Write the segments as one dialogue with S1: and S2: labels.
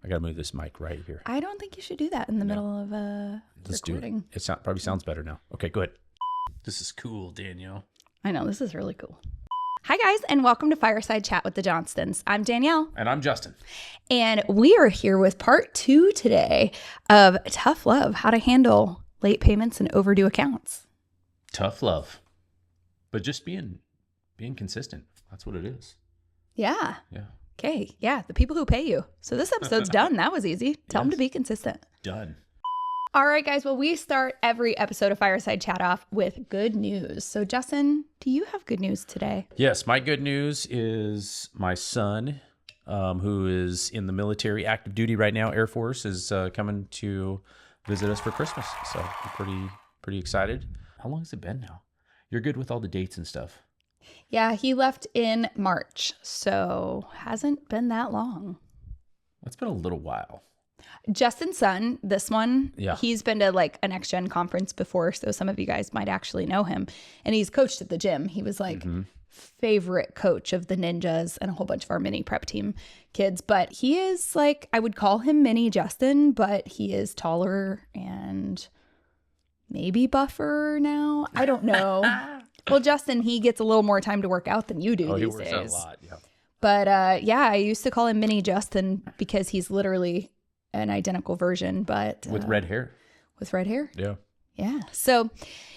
S1: I got to move this mic right here.
S2: I don't think you should do that in the middle of a recording.
S1: It probably sounds better now. Okay, go ahead. This is cool, Danielle.
S2: I know, this is really cool. Hi, guys, and welcome to Fireside Chat with the Johnstons. I'm Danielle.
S1: And I'm Justin.
S2: And we are here with part 2 today of Tough Love, how to handle late payments and overdue accounts.
S1: Tough love. But just being consistent. That's what it is.
S2: Yeah.
S1: Yeah.
S2: Okay. Yeah. The people who pay you. So this episode's done. That was easy. Tell them to be consistent.
S1: Done.
S2: All right, guys. Well, we start every episode of Fireside Chat off with good news. So, Justin, do you have good news today?
S1: Yes. My good news is my son, who is in the military, active duty right now, Air Force, is coming to visit us for Christmas. So I'm pretty excited. How long has it been now? You're good with all the dates and stuff.
S2: Yeah, he left in March, so hasn't been that long.
S1: It's been a little while.
S2: Justin's son, this one,
S1: Yeah.
S2: He's been to like a Next Gen conference before, so some of you guys might actually know him. And he's coached at the gym. He was like favorite coach of the ninjas and a whole bunch of our mini prep team kids. But he is like, I would call him mini Justin, but he is taller and maybe buffer now. I don't know. Well, Justin, he gets a little more time to work out than you do these days.
S1: He works out a lot, yeah.
S2: But yeah, I used to call him mini Justin because he's literally an identical version, but
S1: with red hair.
S2: With red hair?
S1: Yeah.
S2: Yeah. So,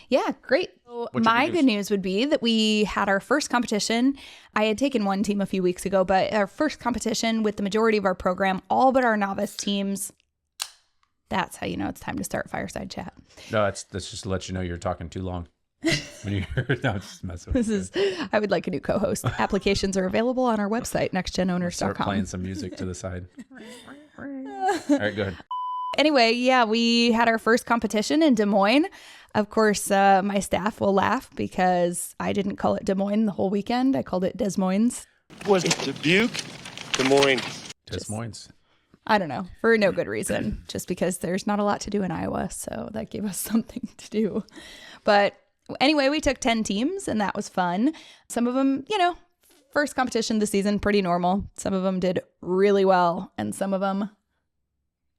S2: yeah, great. So my good news would be that we had our first competition. I had taken one team a few weeks ago, but our first competition with the majority of our program, all but our novice teams. That's how you know it's time to start Fireside Chat.
S1: No, that's just to let you know you're talking too long. When you no, just mess with
S2: I would like a new co-host. Applications are available on our website, nextgenowners.com.
S1: Start playing some music to the side. All right, go ahead.
S2: Anyway, yeah, we had our first competition in Des Moines. Of course, my staff will laugh because I didn't call it Des Moines the whole weekend. I called it Des Moines.
S3: Was it Dubuque? Des Moines.
S1: Des Moines.
S2: I don't know, for no good reason, just because there's not a lot to do in Iowa, so that gave us something to do. But anyway, we took 10 teams, and that was fun. Some of them, first competition this season, pretty normal. Some of them did really well, and some of them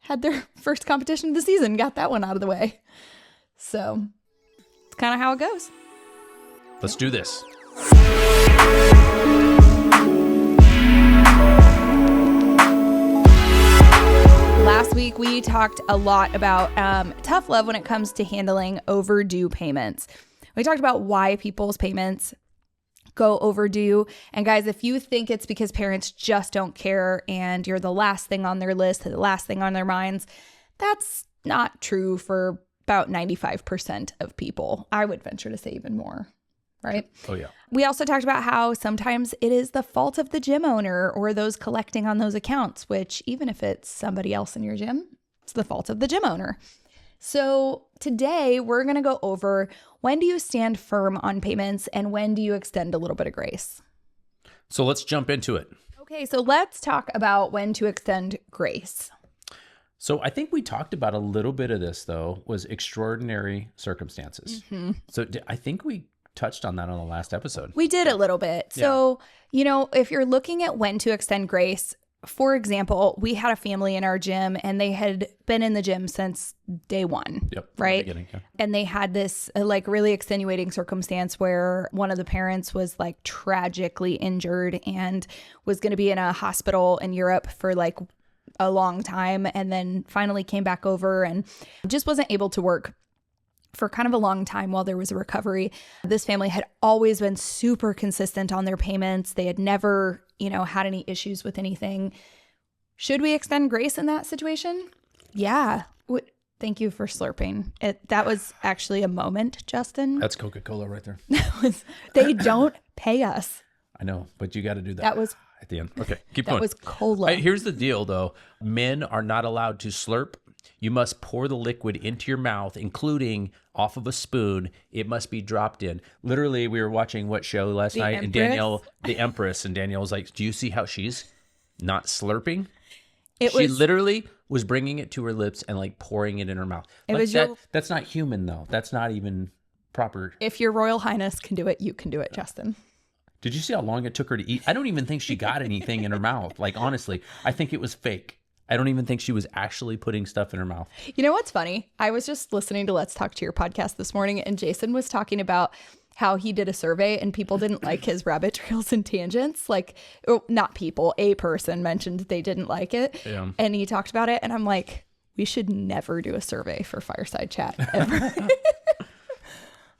S2: had their first competition of the season, got that one out of the way. So it's kind of how it goes.
S1: Let's do this.
S2: Last week, we talked a lot about tough love when it comes to handling overdue payments. We talked about why people's payments go overdue. And guys, if you think it's because parents just don't care and you're the last thing on their list, the last thing on their minds, that's not true for about 95% of people. I would venture to say even more, right?
S1: Oh, yeah.
S2: We also talked about how sometimes it is the fault of the gym owner or those collecting on those accounts, which even if it's somebody else in your gym, it's the fault of the gym owner. So today we're going to go over when do you stand firm on payments and when do you extend a little bit of grace?
S1: So let's jump into it.
S2: Okay, so let's talk about when to extend grace.
S1: So I think we talked about a little bit of this, though, was extraordinary circumstances. So I think we touched on that on the last episode.
S2: We did a little bit. So, if you're looking at when to extend grace, for example, we had a family in our gym and they had been in the gym since day one, right?
S1: Yeah.
S2: And they had this really extenuating circumstance where one of the parents was like tragically injured and was going to be in a hospital in Europe for like a long time and then finally came back over and just wasn't able to work for kind of a long time while there was a recovery. This family had always been super consistent on their payments. They had never, had any issues with anything. Should we extend grace in that situation? Yeah. Thank you for slurping. That was actually a moment, Justin.
S1: That's Coca-Cola right there.
S2: They don't pay us.
S1: I know, but you got to do that.
S2: That was
S1: at the end. Okay, keep going.
S2: That was cola.
S1: Here's the deal, though. Men are not allowed to slurp. You must pour the liquid into your mouth, including off of a spoon. It must be dropped in. Literally, we were watching what show last night?
S2: Empress?
S1: And Danielle, the Empress, and Danielle was like, do you see how she's not slurping? She literally was bringing it to her lips and like pouring it in her mouth. That's not human, though. That's not even proper.
S2: If your Royal Highness can do it, you can do it, Justin.
S1: Did you see how long it took her to eat? I don't even think she got anything in her mouth. Like, honestly, I think it was fake. I don't even think she was actually putting stuff in her mouth.
S2: You know what's funny? I was just listening to Let's Talk to Your podcast this morning, and Jason was talking about how he did a survey and people didn't like his rabbit trails and tangents. Like, not people, a person mentioned they didn't like it.
S1: Yeah.
S2: And he talked about it. And I'm like, we should never do a survey for Fireside Chat ever.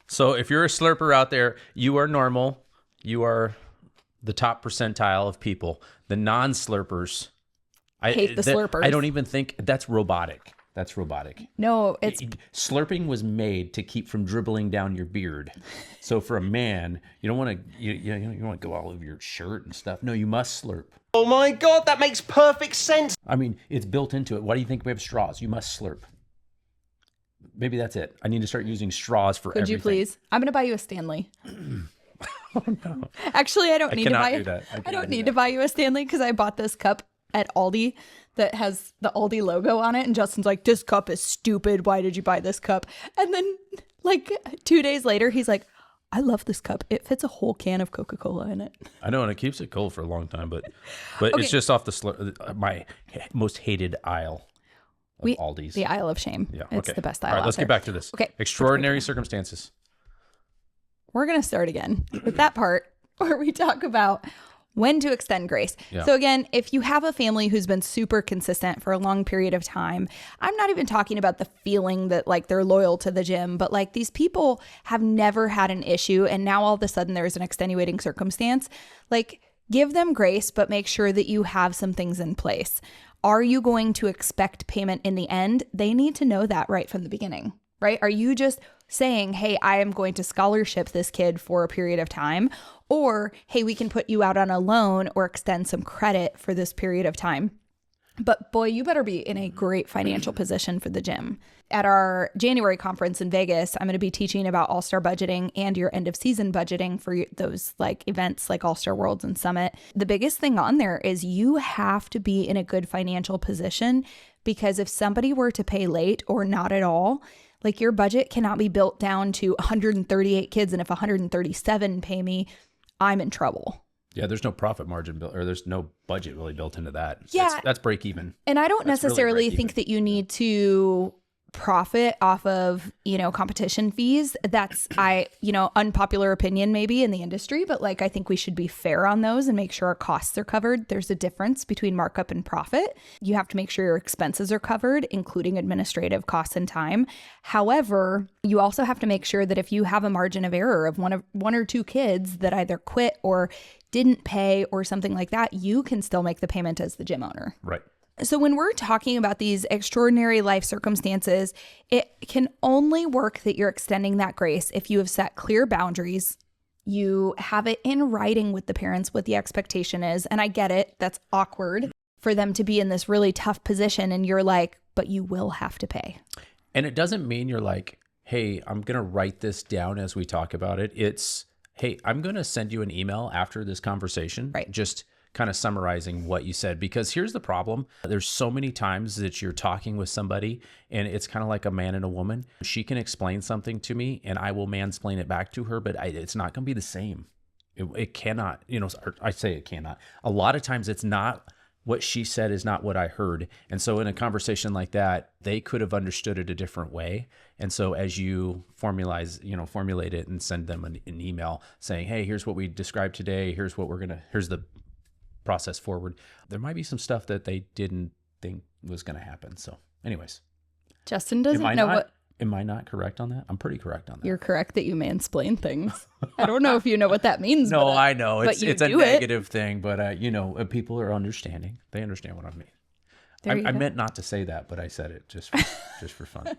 S1: So if you're a slurper out there, you are normal. You are the top percentile of people. The non-slurpers, I
S2: hate the slurpers.
S1: I don't even think that's robotic. That's robotic.
S2: No, it's
S1: Slurping was made to keep from dribbling down your beard. So for a man, you don't want to you don't want to go all over your shirt and stuff. No, you must slurp.
S3: Oh my God, that makes perfect sense.
S1: I mean, it's built into it. Why do you think we have straws? You must slurp. Maybe that's it. I need to start using straws for everything.
S2: Could you please? I'm going to buy you a Stanley. Oh no. Actually, I don't need to buy it. I don't need to buy you a Stanley because I bought this cup at Aldi that has the Aldi logo on it. And Justin's like, this cup is stupid. Why did you buy this cup? And then like 2 days later, he's like, I love this cup. It fits a whole can of Coca-Cola in it.
S1: I know, and it keeps it cold for a long time, but okay. It's just off my most hated aisle of Aldi's.
S2: The aisle of shame.
S1: Yeah,
S2: it's the best aisle.
S1: All right, let's get back to this.
S2: Okay.
S1: Extraordinary circumstances.
S2: We're going to start again with that part where we talk about when to extend grace.
S1: Yeah.
S2: So again, if you have a family who's been super consistent for a long period of time, I'm not even talking about the feeling that like they're loyal to the gym, but like these people have never had an issue and now all of a sudden there's an extenuating circumstance. Like give them grace, but make sure that you have some things in place. Are you going to expect payment in the end? They need to know that right from the beginning, right? Are you just saying, hey, I am going to scholarship this kid for a period of time, or hey, we can put you out on a loan or extend some credit for this period of time. But boy, you better be in a great financial position for the gym. At our January conference in Vegas, I'm going to be teaching about All-Star budgeting and your end of season budgeting for those like events like All-Star Worlds and Summit. The biggest thing on there is you have to be in a good financial position because if somebody were to pay late or not at all, like your budget cannot be built down to 138 kids. And if 137 pay me, I'm in trouble.
S1: Yeah, there's no profit margin built, or there's no budget really built into that.
S2: Yeah.
S1: That's break even.
S2: And I don't necessarily think that you need to profit off of, competition fees. That's unpopular opinion maybe in the industry, but like I think we should be fair on those and make sure our costs are covered. There's a difference between markup and profit. You have to make sure your expenses are covered, including administrative costs and time. However, you also have to make sure that if you have a margin of error of one or two kids that either quit or didn't pay or something like that, you can still make the payment as the gym owner.
S1: Right.
S2: So when we're talking about these extraordinary life circumstances, it can only work that you're extending that grace if you have set clear boundaries, you have it in writing with the parents what the expectation is. And I get it, that's awkward for them to be in this really tough position and you're like, but you will have to pay.
S1: And it doesn't mean you're like, hey, I'm going to write this down as we talk about it. It's, hey, I'm going to send you an email after this conversation.
S2: Right.
S1: Just kind of summarizing what you said, because here's the problem. There's so many times that you're talking with somebody and it's kind of like a man and a woman. She can explain something to me and I will mansplain it back to her, but it's not going to be the same. It cannot, I say it cannot. A lot of times it's not what she said is not what I heard. And so in a conversation like that, they could have understood it a different way. And so as you formulate it and send them an email saying, hey, here's what we described today. Here's the process forward. There might be some stuff that they didn't think was going to happen. So anyways,
S2: Justin doesn't know what.
S1: Am I not correct on that? I'm pretty correct on that.
S2: You're correct that you mansplain things. I don't know if you know what that means.
S1: No, I know. It's a negative thing, but people are understanding. They understand what I mean. I meant not to say that, but I said it just for fun.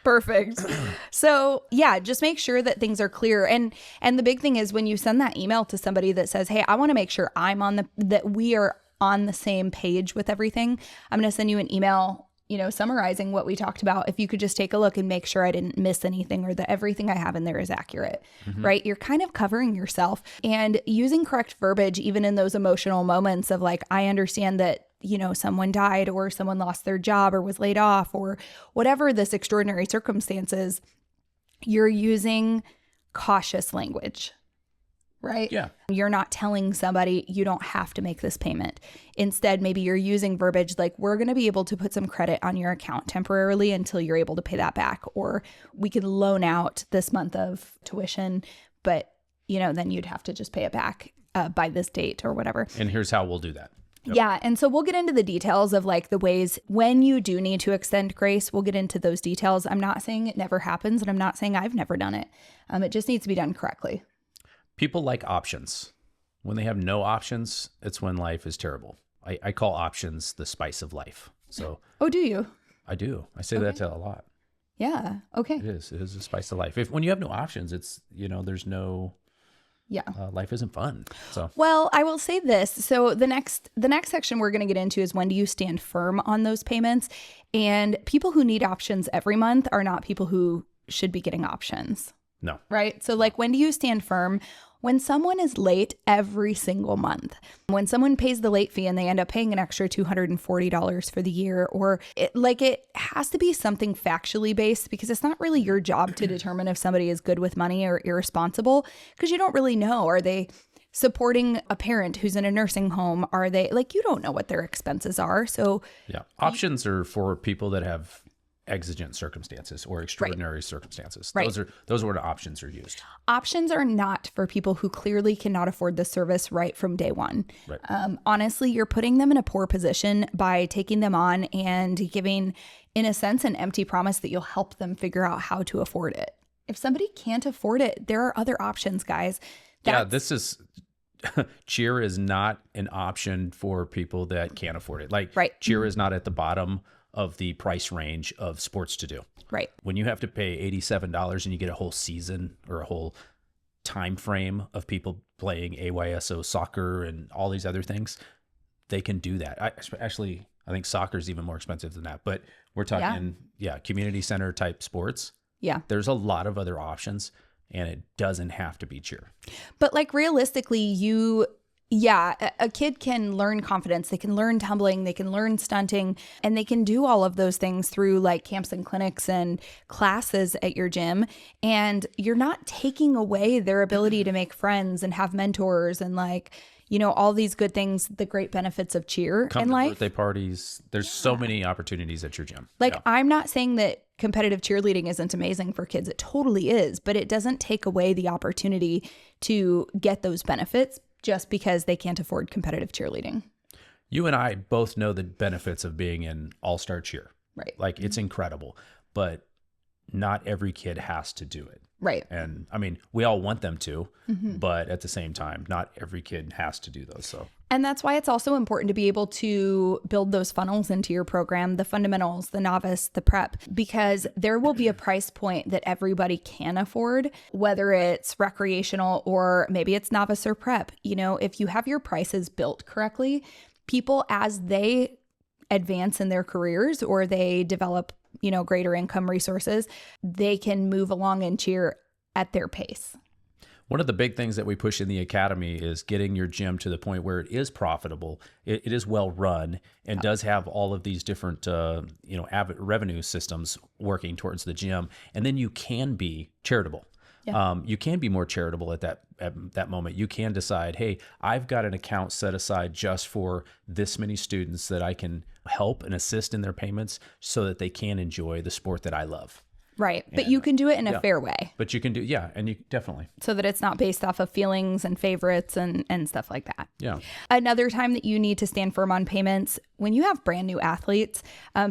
S2: Perfect. So yeah, just make sure that things are clear. And the big thing is when you send that email to somebody that says, hey, I want to make sure that we are on the same page with everything. I'm going to send you an email, summarizing what we talked about. If you could just take a look and make sure I didn't miss anything or that everything I have in there is accurate, right? You're kind of covering yourself and using correct verbiage, even in those emotional moments of like, I understand that someone died or someone lost their job or was laid off or whatever this extraordinary circumstances, you're using cautious language. right?
S1: Yeah.
S2: You're not telling somebody you don't have to make this payment. Instead, maybe you're using verbiage like, we're going to be able to put some credit on your account temporarily until you're able to pay that back. Or we can loan out this month of tuition, but then you'd have to just pay it back by this date or whatever.
S1: And here's how we'll do that. Yep.
S2: Yeah. And so we'll get into the details of like the ways when you do need to extend grace. We'll get into those details. I'm not saying it never happens, and I'm not saying I've never done it. It just needs to be done correctly.
S1: People like options. When they have no options, it's when life is terrible. I call options the spice of life. So
S2: Oh, do you?
S1: I do. I say that a lot.
S2: Yeah. Okay.
S1: It is the spice of life. When you have no options, it's, there's no,
S2: Yeah.
S1: life isn't fun. So,
S2: Well, I will say this. So the next section we're going to get into is when do you stand firm on those payments? And people who need options every month are not people who should be getting options.
S1: no.
S2: Right? So like, when do you stand firm? When someone is late every single month, when someone pays the late fee and they end up paying an extra $240 for the year, or it has to be something factually based, because it's not really your job to determine if somebody is good with money or irresponsible, because you don't really know. Are they supporting a parent who's in a nursing home? Are they you don't know what their expenses are. So
S1: Yeah. Options are for people that have exigent circumstances or extraordinary circumstances.
S2: Right.
S1: Those are where the options are used.
S2: options are not for people who clearly cannot afford the service right from day one.
S1: Right.
S2: Honestly, you're putting them in a poor position by taking them on and giving, in a sense, an empty promise that you'll help them figure out how to afford it. If somebody can't afford it, there are other options, guys.
S1: This is cheer is not an option for people that can't afford it.
S2: Right.
S1: Cheer is not at the bottom of the price range of sports to do.
S2: Right.
S1: When you have to pay $87 and you get a whole season or a whole time frame of people playing AYSO soccer and all these other things, they can do that. I think soccer is even more expensive than that. But we're talking, community center type sports.
S2: Yeah.
S1: There's a lot of other options, and it doesn't have to be cheer.
S2: But realistically, a kid can learn confidence. They can learn tumbling. They can learn stunting, and they can do all of those things through camps and clinics and classes at your gym. And you're not taking away their ability to make friends and have mentors and all these good things, the great benefits of cheer
S1: Come
S2: in
S1: to
S2: life.
S1: birthday parties. There's so many opportunities at your gym.
S2: I'm not saying that competitive cheerleading isn't amazing for kids. It totally is, but it doesn't take away the opportunity to get those benefits just because they can't afford competitive cheerleading.
S1: You and I both know the benefits of being in all-star cheer.
S2: Right.
S1: It's incredible, but not every kid has to do it.
S2: Right.
S1: And we all want them to, but at the same time, not every kid has to do those. So,
S2: and that's why it's also important to be able to build those funnels into your program, the fundamentals, the novice, the prep, because there will be a price point that everybody can afford, whether it's recreational or maybe it's novice or prep. If you have your prices built correctly, people, as they advance in their careers or they develop greater income resources, they can move along and cheer at their pace.
S1: one of the big things that we push in the academy is getting your gym to the point where it is profitable, it is well run, and does have all of these different, revenue systems working towards the gym. And then you can be charitable.
S2: Yeah.
S1: You can be more charitable at that moment. You can decide, hey, I've got an account set aside just for this many students that I can help and assist in their payments so that they can enjoy the sport that I love.
S2: Right. But you can do it in a fair way.
S1: But you can do, and you definitely.
S2: So that it's not based off of feelings and favorites and stuff like that.
S1: Yeah.
S2: Another time that you need to stand firm on payments, when you have brand new athletes,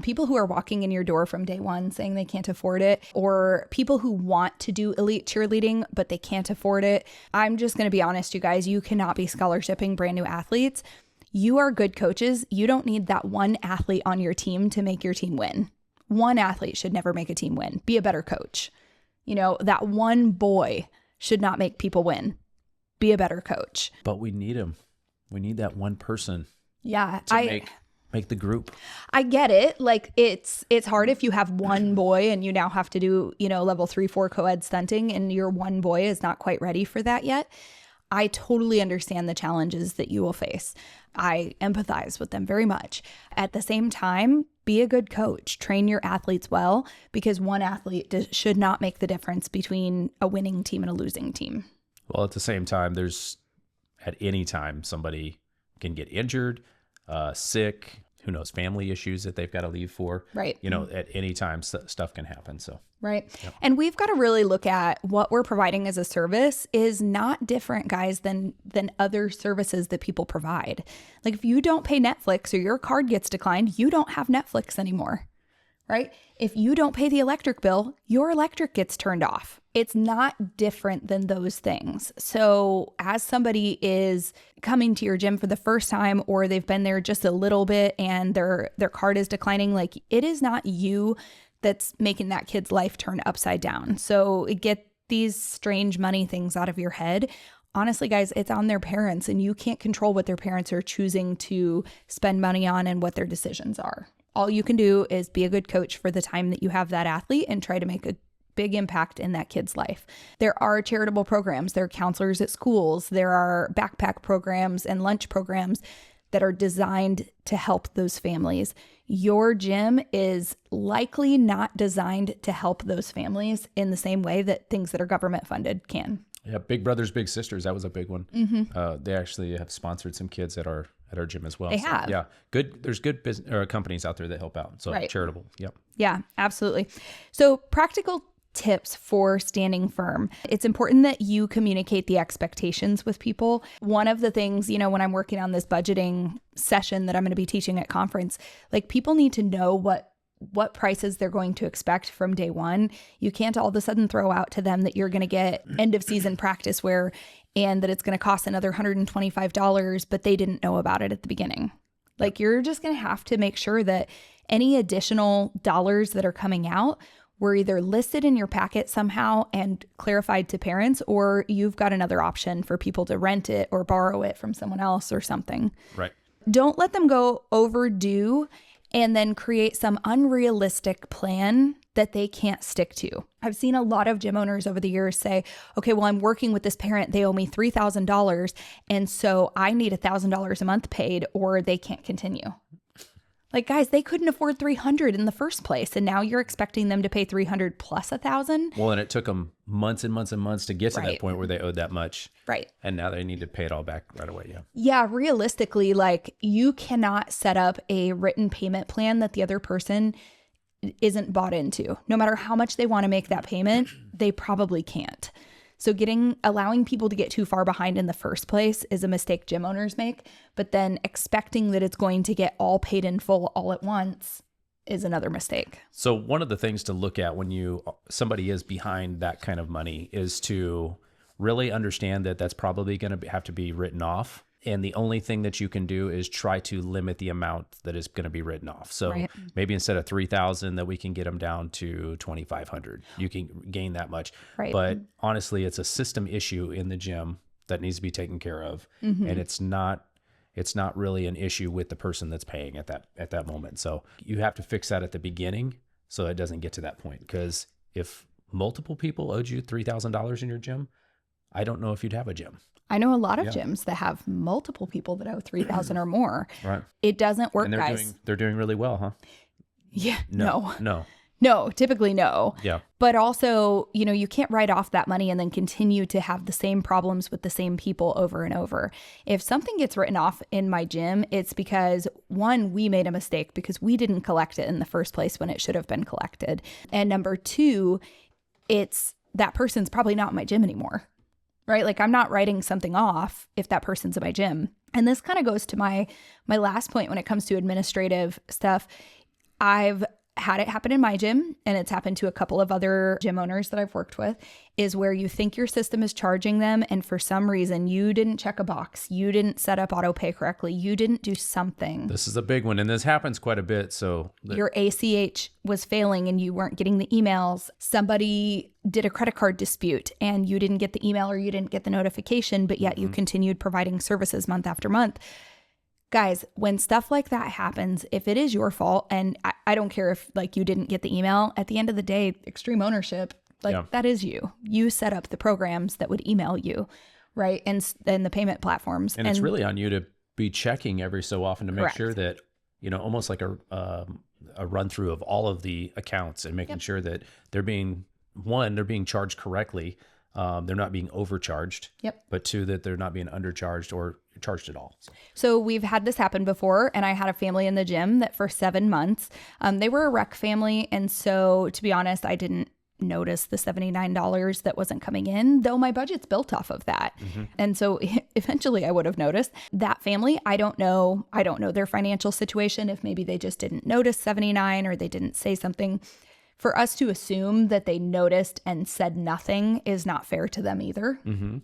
S2: people who are walking in your door from day one saying they can't afford it, or people who want to do elite cheerleading, but they can't afford it. I'm just going to be honest, you guys, you cannot be scholarshiping brand new athletes. You are good coaches. You don't need that one athlete on your team to make your team win. One athlete should never make a team win. Be a better coach. That one boy should not make people win. Be a better coach.
S1: But we need him. We need that one person.
S2: Yeah.
S1: To make the group.
S2: I get it. It's hard if you have one boy and you now have to do, level 3-4 co-ed stunting and your one boy is not quite ready for that yet. I totally understand the challenges that you will face. I empathize with them very much. At the same time, be a good coach. Train your athletes well, because one athlete should not make the difference between a winning team and a losing team.
S1: Well, at the same time, at any time somebody can get injured, sick, who knows, family issues that they've got to leave for.
S2: Right.
S1: At any time stuff can happen. So.
S2: Right. Yep. And we've got to really look at what we're providing as a service is not different, guys, than other services that people provide. Like if you don't pay Netflix or your card gets declined, you don't have Netflix anymore. Right? If you don't pay the electric bill, your electric gets turned off. It's not different than those things. So as somebody is coming to your gym for the first time, or they've been there just a little bit and their card is declining, like it is not you that's making that kid's life turn upside down. So get these strange money things out of your head. Honestly, guys, it's on their parents, and you can't control what their parents are choosing to spend money on and what their decisions are. All you can do is be a good coach for the time that you have that athlete and try to make a big impact in that kid's life. There are charitable programs. There are counselors at schools. There are backpack programs and lunch programs that are designed to help those families. Your gym is likely not designed to help those families in the same way that things that are government funded can.
S1: Yeah, Big Brothers Big Sisters, that was a big one. Mm-hmm. They actually have sponsored some kids at our gym as well.
S2: They have.
S1: Yeah, good. There's good business companies out there that help out. So charitable. Yep.
S2: Yeah, absolutely. So practical tips for standing firm. It's important that you communicate the expectations with people. One of the things, when I'm working on this budgeting session that I'm going to be teaching at conference, like people need to know what prices they're going to expect from day one. You can't all of a sudden throw out to them that you're going to get end of season practice wear and that it's going to cost another $125, but they didn't know about it at the beginning. Like you're just going to have to make sure that any additional dollars that are coming out were either listed in your packet somehow and clarified to parents, or you've got another option for people to rent it or borrow it from someone else or something.
S1: Right.
S2: Don't let them go overdue and then create some unrealistic plan that they can't stick to. I've seen a lot of gym owners over the years say, okay, well, I'm working with this parent. They owe me $3,000. And so I need $1,000 a month paid or they can't continue. Like, guys, they couldn't afford $300 in the first place. And now you're expecting them to pay $300 plus $1,000.
S1: Well, and it took them months and months and months to get to that point where they owed that much.
S2: Right.
S1: And now they need to pay it all back right away. Yeah.
S2: Yeah. Realistically, like you cannot set up a written payment plan that the other person isn't bought into. No matter how much they want to make that payment, they probably can't. So allowing people to get too far behind in the first place is a mistake gym owners make, but then expecting that it's going to get all paid in full all at once is another mistake.
S1: So one of the things to look at when somebody is behind that kind of money is to really understand that that's probably going to have to be written off. And the only thing that you can do is try to limit the amount that is going to be written off. So maybe instead of $3,000 that we can get them down to $2,500. You can gain that much.
S2: Right.
S1: But honestly, it's a system issue in the gym that needs to be taken care of. Mm-hmm. And it's not really an issue with the person that's paying at that moment. So you have to fix that at the beginning so it doesn't get to that point. Because if multiple people owed you $3,000 in your gym, I don't know if you'd have a gym.
S2: I know a lot of gyms that have multiple people that owe $3,000 or more.
S1: Right.
S2: It doesn't work,
S1: and
S2: guys.
S1: They're doing really well, huh?
S2: Yeah.
S1: No,
S2: typically no.
S1: Yeah.
S2: But also, you can't write off that money and then continue to have the same problems with the same people over and over. If something gets written off in my gym, it's because one, we made a mistake because we didn't collect it in the first place when it should have been collected. And number two, it's that person's probably not in my gym anymore. Right? Like I'm not writing something off if that person's in my gym. And this kind of goes to my last point when it comes to administrative stuff. I've had it happen in my gym, and it's happened to a couple of other gym owners that I've worked with, is where you think your system is charging them, and for some reason you didn't check a box, you didn't set up auto pay correctly, you didn't do something.
S1: This is a big one, and this happens quite a bit. So
S2: your ACH was failing and you weren't getting the emails. Somebody did a credit card dispute and you didn't get the email or you didn't get the notification, but yet you continued providing services month after month. Guys, when stuff like that happens, if it is your fault, and I don't care if like you didn't get the email, at the end of the day, extreme ownership, that is you. You set up the programs that would email you, right? And the payment platforms.
S1: And it's really on you to be checking every so often to make sure that, almost like a run through of all of the accounts and making sure that they're being charged correctly. they're not being overcharged.
S2: Yep.
S1: But two, that they're not being undercharged or charged at all.
S2: So we've had this happen before, and I had a family in the gym that for 7 months, they were a rec family. And so to be honest, I didn't notice the $79 that wasn't coming in, though my budget's built off of that. And so eventually I would have noticed. That family, I don't know their financial situation, if maybe they just didn't notice 79 or they didn't say something. For us to assume that they noticed and said nothing is not fair to them either.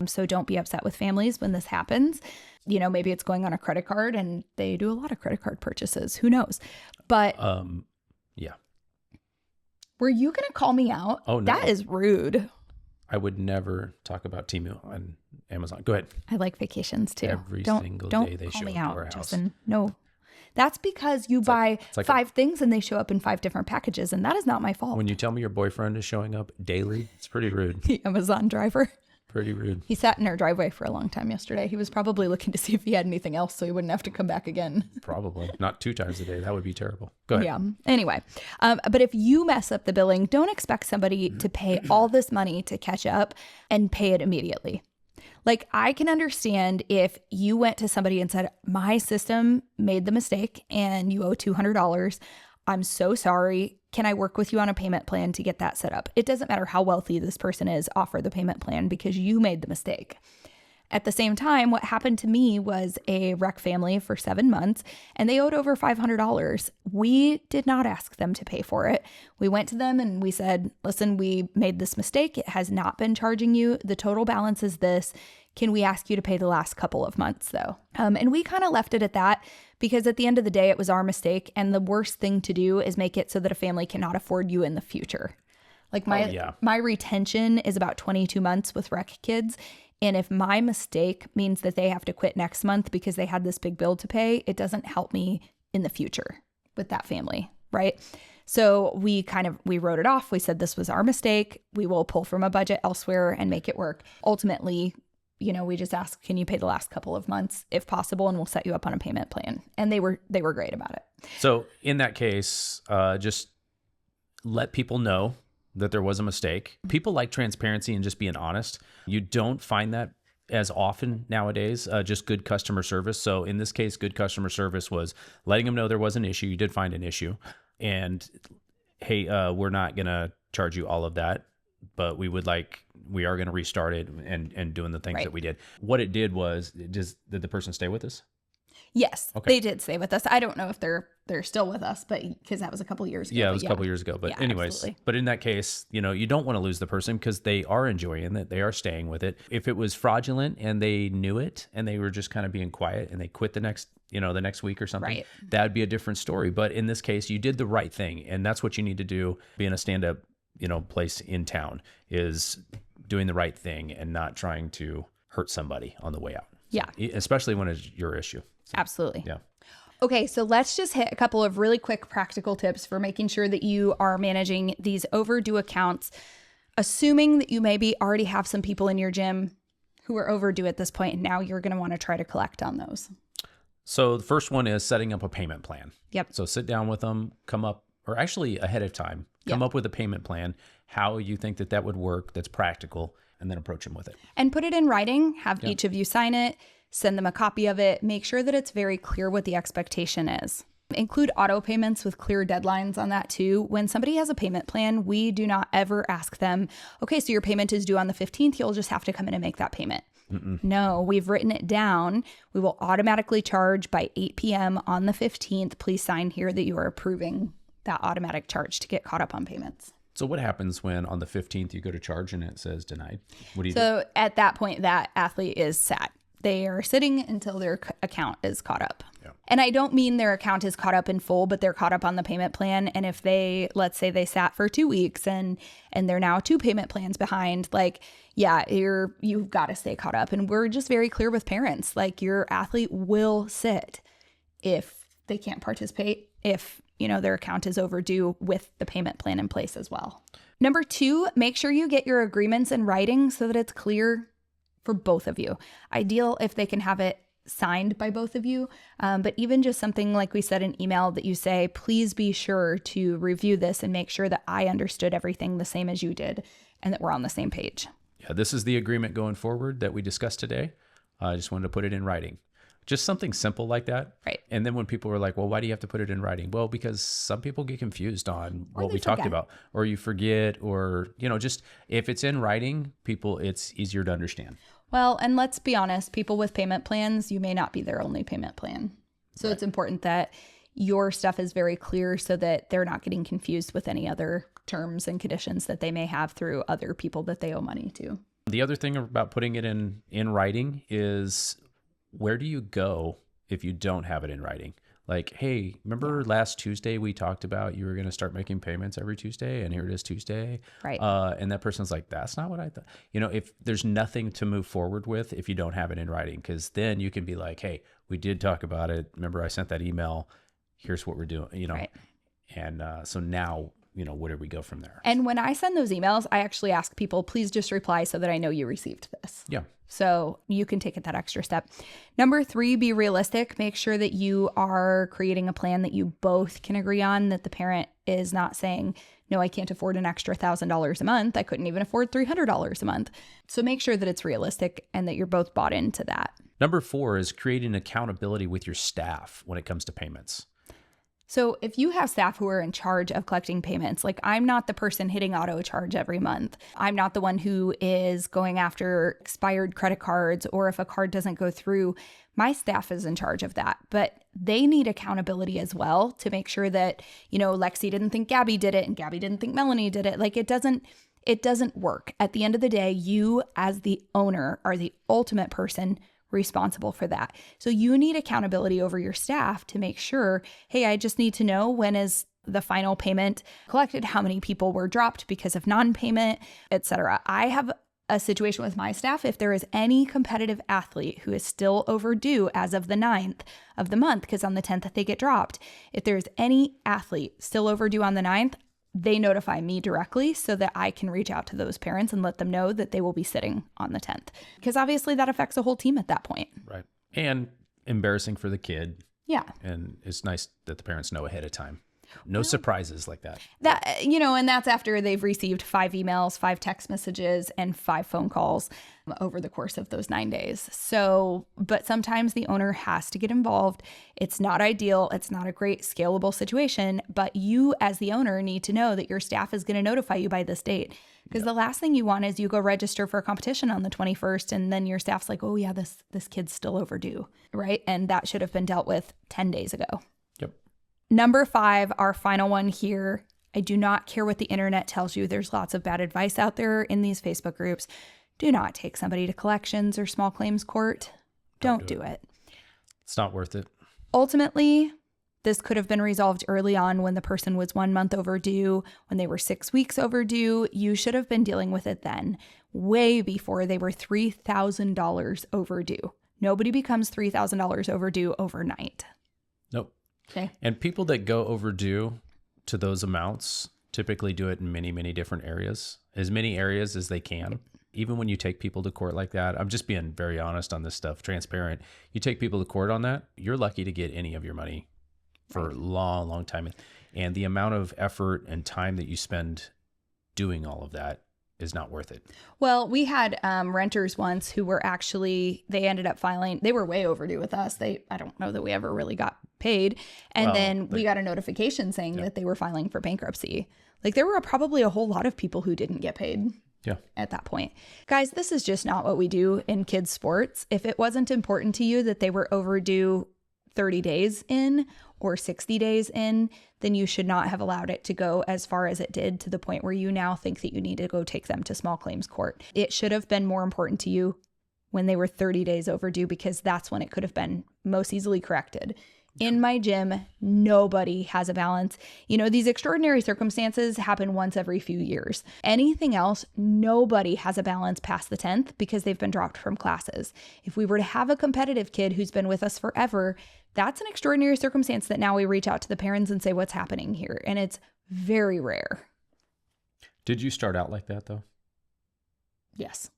S2: So don't be upset with families when this happens. You know, maybe it's going on a credit card and they do a lot of credit card purchases. Who knows? But
S1: yeah.
S2: Were you going to call me out?
S1: Oh, no.
S2: That is rude.
S1: I would never talk about Temu on Amazon. Go ahead.
S2: I like vacations too.
S1: Every single
S2: don't
S1: day they
S2: call
S1: show
S2: me
S1: up
S2: out,
S1: to our house.
S2: Justin. No. That's because you buy
S1: like
S2: 5 things and they show up in 5 different packages, and that is not my fault.
S1: When you tell me your boyfriend is showing up daily, it's pretty rude.
S2: The Amazon driver.
S1: Pretty rude.
S2: He sat in our driveway for a long time yesterday. He was probably looking to see if he had anything else so he wouldn't have to come back again.
S1: Probably. Not 2 times a day. That would be terrible. Go ahead.
S2: Yeah. Anyway, but if you mess up the billing, don't expect somebody to pay all this money to catch up and pay it immediately. Like, I can understand if you went to somebody and said, my system made the mistake and you owe $200. I'm so sorry. Can I work with you on a payment plan to get that set up? It doesn't matter how wealthy this person is, offer the payment plan because you made the mistake. At the same time, what happened to me was a rec family for 7 months and they owed over $500. We did not ask them to pay for it. We went to them and we said, listen, we made this mistake. It has not been charging you. The total balance is this. Can we ask you to pay the last couple of months though? And we kind of left it at that because at the end of the day, it was our mistake. And the worst thing to do is make it so that a family cannot afford you in the future. Like my retention is about 22 months with rec kids. And if my mistake means that they have to quit next month because they had this big bill to pay, it doesn't help me in the future with that family, right? So we wrote it off. We said this was our mistake. We will pull from a budget elsewhere and make it work. Ultimately, you know, we just asked, can you pay the last couple of months if possible, and we'll set you up on a payment plan. And they were great about it.
S1: So in that case, just let people know that there was a mistake. People like transparency and just being honest. You don't find that as often nowadays, just good customer service. So in this case, good customer service was letting them know there was an issue. You did find an issue. And hey, we're not going to charge you all of that, but we are going to restart it and doing the things that we did. What it did was, did the person stay with us?
S2: Yes,
S1: okay.
S2: They did stay with us. I don't know if they're still with us, but because that was a couple years ago.
S1: Yeah, it was a couple years ago. But anyways, absolutely. But in that case, you know, you don't want to lose the person because they are enjoying it. They are staying with it. If it was fraudulent and they knew it and they were just kind of being quiet and they quit the next week or something, that would be a different story. But in this case, you did the right thing. And that's what you need to do. Being a stand-up, place in town is doing the right thing and not trying to hurt somebody on the way out.
S2: Yeah.
S1: Especially when it's your issue. So,
S2: absolutely.
S1: Yeah.
S2: Okay, so let's just hit a couple of really quick practical tips for making sure that you are managing these overdue accounts, assuming that you maybe already have some people in your gym who are overdue at this point, and now you're going to want to try to collect on those.
S1: So the first one is setting up a payment plan.
S2: Yep.
S1: So sit down with them, or actually ahead of time, come up with a payment plan, how you think that would work, that's practical, and then approach them with it.
S2: And put it in writing, have each of you sign it, send them a copy of it, make sure that it's very clear what the expectation is. Include auto payments with clear deadlines on that too. When somebody has a payment plan, we do not ever ask them, okay, so your payment is due on the 15th, you'll just have to come in and make that payment. Mm-mm. No, we've written it down. We will automatically charge by 8 p.m. on the 15th. Please sign here that you are approving that automatic charge to get caught up on payments.
S1: So what happens when on the 15th you go to charge and it says denied? What do you do?
S2: So at that point, that athlete is sat. They are sitting until their account is caught up. Yeah. And I don't mean their account is caught up in full, but they're caught up on the payment plan. And if let's say they sat for 2 weeks and they're now 2 payment plans behind, you've got to stay caught up. And we're just very clear with parents, like your athlete will sit if they can't participate, if their account is overdue with the payment plan in place as well. Number 2, make sure you get your agreements in writing so that it's clear for both of you. Ideal if they can have it signed by both of you. But even just something like we said in email that you say, please be sure to review this and make sure that I understood everything the same as you did and that we're on the same page.
S1: Yeah, this is the agreement going forward that we discussed today. I just wanted to put it in writing. Just something simple like that.
S2: Right.
S1: And then when people were like, well, why do you have to put it in writing? Well, because some people get confused on
S2: Or
S1: what
S2: they
S1: we talked
S2: forget.
S1: about, or you forget, or, just if it's in writing, it's easier to understand.
S2: Well, and let's be honest, people with payment plans, you may not be their only payment plan. So it's important that your stuff is very clear so that they're not getting confused with any other terms and conditions that they may have through other people that they owe money to.
S1: The other thing about putting it in writing is, where do you go if you don't have it in writing? Like, hey, remember last Tuesday we talked about you were going to start making payments every Tuesday, and here it is Tuesday.
S2: Right.
S1: And that person's like, that's not what I thought. If there's nothing to move forward with if you don't have it in writing, because then you can be like, hey, we did talk about it. Remember I sent that email. Here's what we're doing,
S2: Right.
S1: And so now, where do we go from there?
S2: And when I send those emails, I actually ask people, please just reply so that I know you received this.
S1: Yeah.
S2: So you can take it that extra step. Number 3, be realistic. Make sure that you are creating a plan that you both can agree on, that the parent is not saying, no, I can't afford an extra $1,000 a month. I couldn't even afford $300 a month. So make sure that it's realistic and that you're both bought into that.
S1: Number 4 is creating accountability with your staff when it comes to payments.
S2: So if you have staff who are in charge of collecting payments, like I'm not the person hitting auto charge every month. I'm not the one who is going after expired credit cards, or if a card doesn't go through, my staff is in charge of that. But they need accountability as well to make sure that, Lexi didn't think Gabby did it and Gabby didn't think Melanie did it. Like it doesn't work. At the end of the day, you as the owner are the ultimate person responsible for that. So you need accountability over your staff to make sure, hey, I just need to know when is the final payment collected, how many people were dropped because of non-payment, etc. I have a situation with my staff. If there is any competitive athlete who is still overdue as of the 9th of the month, because on the 10th they get dropped, if there's any athlete still overdue on the 9th, they notify me directly so that I can reach out to those parents and let them know that they will be sitting on the 10th. Because obviously that affects the whole team at that point.
S1: Right. And embarrassing for the kid.
S2: Yeah.
S1: And it's nice that the parents know ahead of time. No surprises like that.
S2: And that's after they've received 5 emails, 5 text messages, and 5 phone calls over the course of those 9 days. So, but sometimes the owner has to get involved. It's not ideal. It's not a great scalable situation, but you as the owner need to know that your staff is going to notify you by this date. Because the last thing you want is you go register for a competition on the 21st and then your staff's like, oh yeah, this kid's still overdue, right? And that should have been dealt with 10 days ago.
S1: Yep.
S2: Number 5, our final one here. I do not care what the internet tells you. There's lots of bad advice out there in these Facebook groups. Do not take somebody to collections or small claims court. Don't do it.
S1: It's not worth it.
S2: Ultimately, this could have been resolved early on when the person was 1 month overdue, when they were 6 weeks overdue. You should have been dealing with it then, way before they were $3,000 overdue. Nobody becomes $3,000 overdue overnight.
S1: Nope.
S2: Okay.
S1: And people that go overdue to those amounts typically do it in many, many different areas, as many areas as they can. Even when you take people to court like that, I'm just being very honest on this stuff, transparent. You take people to court on that, you're lucky to get any of your money for a long, long time. And the amount of effort and time that you spend doing all of that is not worth it.
S2: Well, we had renters once who were they ended up filing, they were way overdue with us. I don't know that we ever really got paid. And then we got a notification saying that they were filing for bankruptcy. Like there were probably a whole lot of people who didn't get paid.
S1: Yeah.
S2: At that point. Guys, this is just not what we do in kids sports. If it wasn't important to you that they were overdue 30 days in or 60 days in, then you should not have allowed it to go as far as it did, to the point where you now think that you need to go take them to small claims court. It should have been more important to you when they were 30 days overdue, because that's when it could have been most easily corrected. In my gym, nobody has a balance. These extraordinary circumstances happen once every few years. Anything else, nobody has a balance past the 10th because they've been dropped from classes. If we were to have a competitive kid who's been with us forever, that's an extraordinary circumstance that now we reach out to the parents and say, what's happening here? And it's very rare.
S1: Did you start out like that though?
S2: Yes.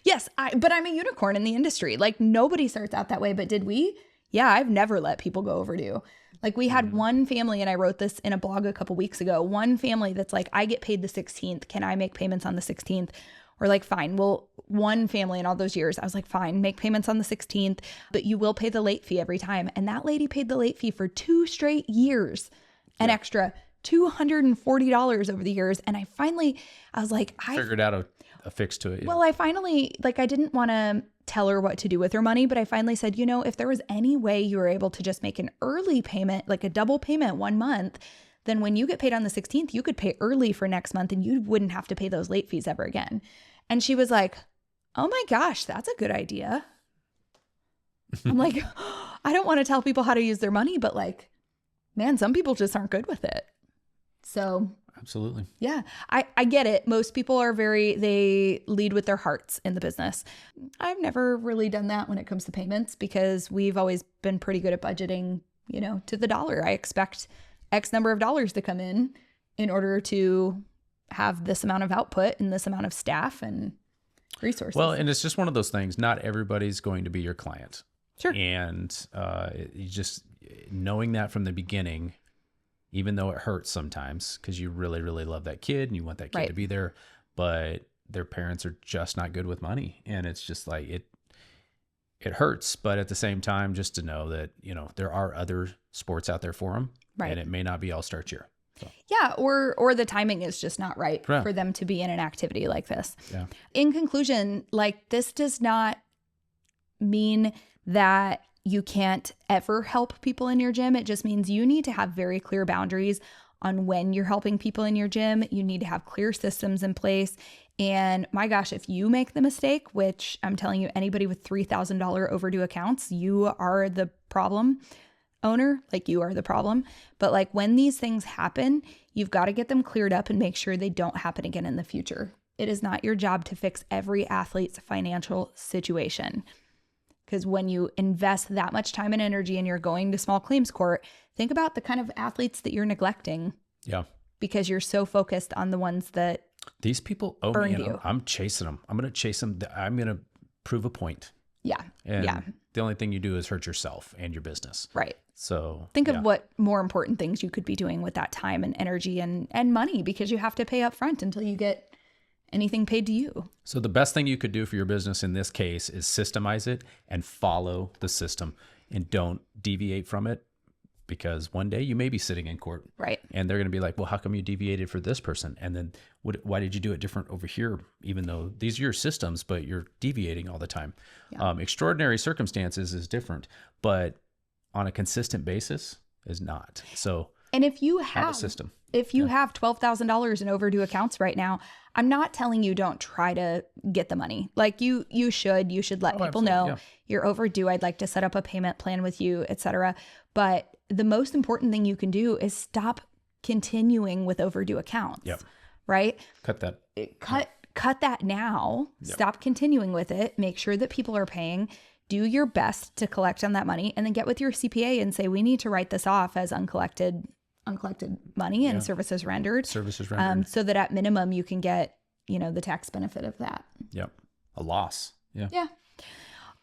S2: Yes, but I'm a unicorn in the industry. Like nobody starts out that way, but did we? Yeah, I've never let people go overdue. Like we had one family, and I wrote this in a blog a couple weeks ago, one family that's like, I get paid the 16th. Can I make payments on the 16th? Or like, fine, well, one family in all those years, I was like, fine, make payments on the 16th, but you will pay the late fee every time. And that lady paid the late fee for 2 straight years, an extra $240 over the years. And I was like, I
S1: Figured out a fix to it. Yeah.
S2: well, I finally, like, I didn't want to tell her what to do with her money, but I finally said, if there was any way you were able to just make an early payment, like a double payment 1 month, then when you get paid on the 16th, you could pay early for next month and you wouldn't have to pay those late fees ever again. And she was like, oh my gosh, that's a good idea. I'm like, I don't want to tell people how to use their money, but like, man, some people just aren't good with it. So
S1: Absolutely.
S2: yeah, I get it. Most people they lead with their hearts in the business. I've never really done that when it comes to payments because we've always been pretty good at budgeting, to the dollar. I expect X number of dollars to come in order to have this amount of output and this amount of staff and resources.
S1: Well, and it's just one of those things. Not everybody's going to be your client.
S2: Sure.
S1: And you just knowing that from the beginning, even though it hurts sometimes because you really, really love that kid and you want that kid to be there, but their parents are just not good with money. And it's just like, it hurts. But at the same time, just to know that, there are other sports out there for them.
S2: Right.
S1: And it may not be all-star cheer. So.
S2: Yeah. Or the timing is just not right for them to be in an activity like this.
S1: Yeah.
S2: In conclusion, like, this does not mean that you can't ever help people in your gym. It just means you need to have very clear boundaries on when you're helping people in your gym. You need to have clear systems in place. And my gosh, if you make the mistake, which I'm telling you, anybody with $3,000 overdue accounts, you are the problem owner, like you are the problem. But like, when these things happen, you've got to get them cleared up and make sure they don't happen again in the future. It is not your job to fix every athlete's financial situation. Because when you invest that much time and energy and you're going to small claims court, think about the kind of athletes that you're neglecting.
S1: Yeah.
S2: Because you're so focused on the ones that
S1: these people owe
S2: burn
S1: me.
S2: you.
S1: I'm chasing them. I'm going to chase them. I'm going to prove a point.
S2: Yeah.
S1: And the only thing you do is hurt yourself and your business.
S2: Right.
S1: So
S2: think of what more important things you could be doing with that time and energy and money, because you have to pay up front until you get anything paid to you.
S1: So the best thing you could do for your business in this case is systemize it and follow the system and don't deviate from it, because one day you may be sitting in court.
S2: Right.
S1: And they're going to be like, well, how come you deviated for this person? And then why did you do it different over here? Even though these are your systems, but you're deviating all the time. Yeah. Extraordinary circumstances is different, but on a consistent basis is not. So,
S2: and if you have
S1: a system,
S2: if you have $12,000 in overdue accounts right now, I'm not telling you don't try to get the money. Like you should let people know you're overdue. I'd like to set up a payment plan with you, etc. But the most important thing you can do is stop continuing with overdue accounts.
S1: Yep.
S2: Right?
S1: Cut that.
S2: Cut that now. Yep. Stop continuing with it. Make sure that people are paying. Do your best to collect on that money, and then get with your CPA and say, we need to write this off as uncollected money and services rendered. So that at minimum you can get, the tax benefit of that.
S1: Yep. A loss. Yeah.
S2: Yeah.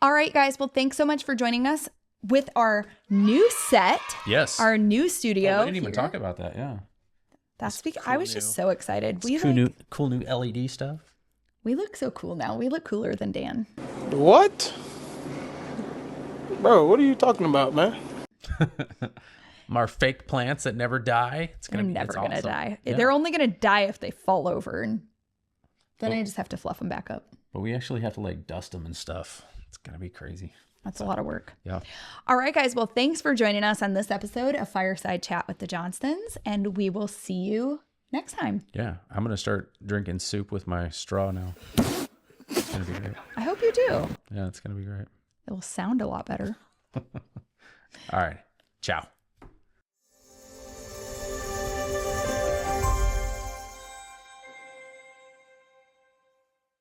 S2: All right, guys. Well, thanks so much for joining us with our new set.
S1: Yes.
S2: Our new studio.
S1: I didn't even talk about that. Yeah.
S2: I was just so excited.
S1: Cool new LED stuff.
S2: We look so cool now. We look cooler than Dan.
S4: What? Bro, what are you talking about, man?
S1: Our fake plants that never die.
S2: They're never going to die. Yeah. They're only going to die if they fall over. And then I just have to fluff them back up.
S1: But we actually have to dust them and stuff. It's going to be crazy.
S2: That's a lot of work.
S1: Yeah.
S2: All right, guys. Well, thanks for joining us on this episode of Fireside Chat with the Johnstons. And we will see you next time.
S1: Yeah. I'm going to start drinking soup with my straw now. It's going to be great.
S2: I hope you do.
S1: Yeah, it's going to be great.
S2: It will sound a lot better.
S1: All right. Ciao.